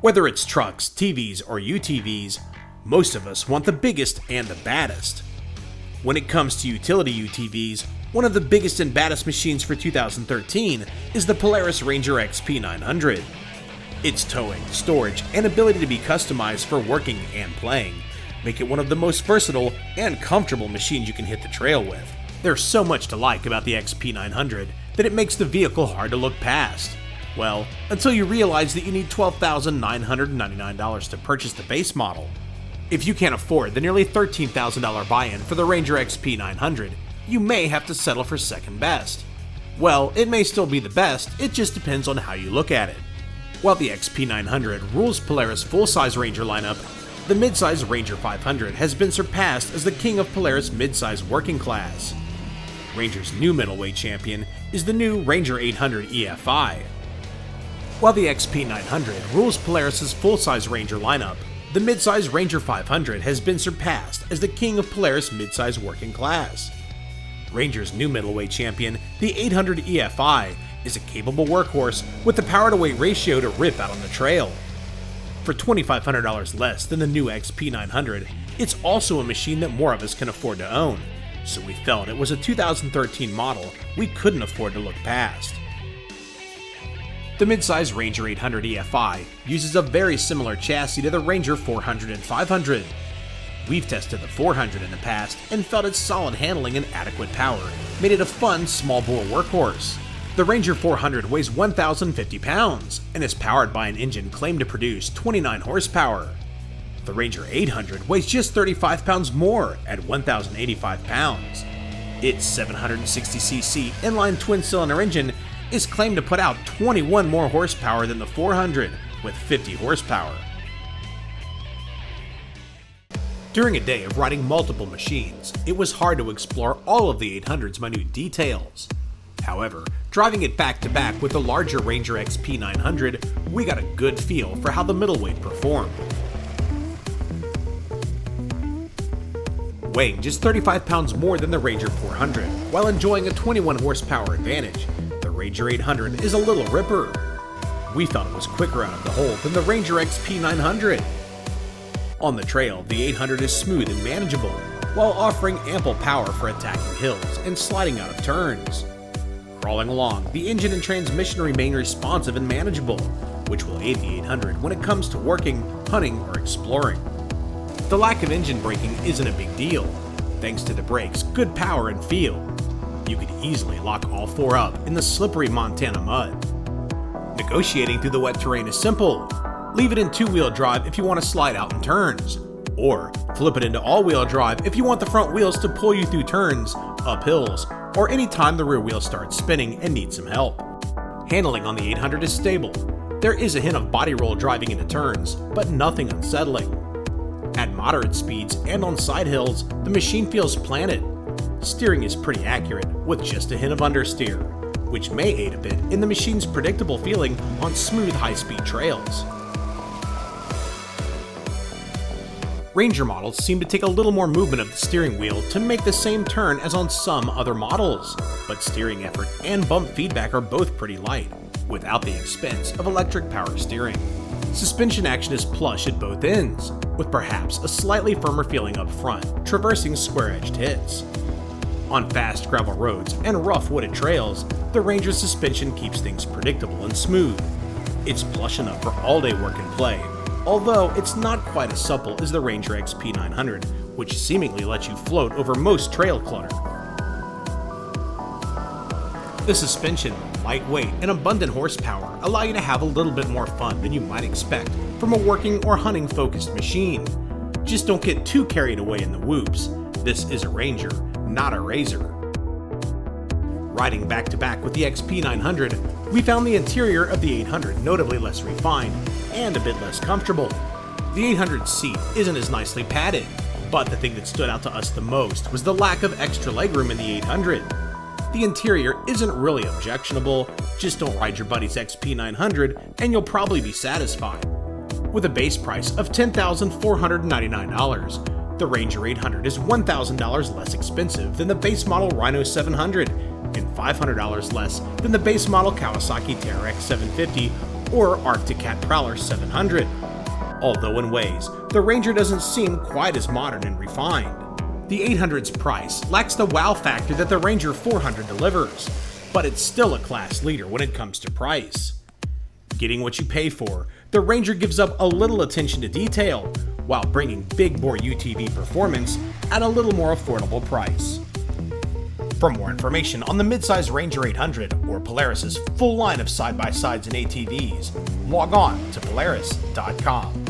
Whether it's trucks, TVs, or UTVs, most of us want the biggest and the baddest. When it comes to utility UTVs, one of the biggest and baddest machines for 2013 is the Polaris Ranger Xp 900. Its towing, storage, and ability to be customized for working and playing make it one of the most versatile and comfortable machines you can hit the trail with. There's so much to like about the Xp 900 that it makes the vehicle hard to look past. Well, until you realize that you need $12,999 to purchase the base model. If you can't afford the nearly $13,000 buy-in for the Ranger Xp 900, you may have to settle for second best. Well, it may still be the best, it just depends on how you look at it. While the Xp 900 rules Polaris' full-size Ranger lineup, the mid-size Ranger 500 has been surpassed as the king of Polaris mid-size working class. Ranger's new middleweight champion is the new Ranger 800 EFI. While the Xp 900 rules Polaris' full-size Ranger lineup, the mid-size Ranger 500 has been surpassed as the king of Polaris mid-size working class. Ranger's new middleweight champion, the 800 EFI, is a capable workhorse with the power-to-weight ratio to rip out on the trail. For $2,500 less than the new Xp 900, it's also a machine that more of us can afford to own, so we felt it was a 2013 model we couldn't afford to look past. The mid-size Ranger 800 EFI uses a very similar chassis to the Ranger 400 and 500. We've tested the 400 in the past and felt its solid handling and adequate power made it a fun small-bore workhorse. The Ranger 400 weighs 1,050 pounds and is powered by an engine claimed to produce 29 horsepower. The Ranger 800 weighs just 35 pounds more at 1,085 pounds. Its 760cc inline twin-cylinder engine is claimed to put out 21 more horsepower than the 400, with 50 horsepower. During a day of riding multiple machines, it was hard to explore all of the 800's minute details. However, driving it back-to-back with the larger Ranger Xp 900, we got a good feel for how the middleweight performed. Weighing just 35 pounds more than the Ranger 400, while enjoying a 21 horsepower advantage, the Ranger 800 is a little ripper. We thought it was quicker out of the hole than the Ranger Xp 900. On the trail, the 800 is smooth and manageable, while offering ample power for attacking hills and sliding out of turns. Crawling along, the engine and transmission remain responsive and manageable, which will aid the 800 when it comes to working, hunting, or exploring. The lack of engine braking isn't a big deal, thanks to the brakes' good power and feel. You could easily lock all four up in the slippery Montana mud. Negotiating through the wet terrain is simple. Leave it in two-wheel drive if you want to slide out in turns, or flip it into all-wheel drive if you want the front wheels to pull you through turns, up hills, or anytime the rear wheel starts spinning and needs some help. Handling on the 800 is stable. There is a hint of body roll driving into turns, but nothing unsettling. At moderate speeds and on side hills, the machine feels planted. Steering is pretty accurate, with just a hint of understeer, which may aid a bit in the machine's predictable feeling on smooth high-speed trails. Ranger models seem to take a little more movement of the steering wheel to make the same turn as on some other models, but steering effort and bump feedback are both pretty light, without the expense of electric power steering. Suspension action is plush at both ends, with perhaps a slightly firmer feeling up front, traversing square-edged hits. On fast gravel roads and rough wooded trails, the Ranger suspension keeps things predictable and smooth. It's plush enough for all-day work and play, although it's not quite as supple as the Ranger Xp 900, which seemingly lets you float over most trail clutter. The suspension, lightweight, and abundant horsepower allow you to have a little bit more fun than you might expect from a working or hunting-focused machine. Just don't get too carried away in the whoops. This is a Ranger, not a Razor. Riding back-to-back with the Xp 900, we found the interior of the 800 notably less refined and a bit less comfortable. The 800's seat isn't as nicely padded, but the thing that stood out to us the most was the lack of extra legroom in the 800. The interior isn't really objectionable, just don't ride your buddy's Xp 900 and you'll probably be satisfied. With a base price of $10,499, the Ranger 800 is $1,000 less expensive than the base model Rhino 700 and $500 less than the base model Kawasaki TRX 750 or Arctic Cat Prowler 700. Although in ways, the Ranger doesn't seem quite as modern and refined. The 800's price lacks the wow factor that the Ranger 400 delivers, but it's still a class leader when it comes to price. Getting what you pay for, the Ranger gives up a little attention to detail, while bringing big bore UTV performance at a little more affordable price. For more information on the midsize Ranger 800 or Polaris's full line of side-by-sides and ATVs, log on to Polaris.com.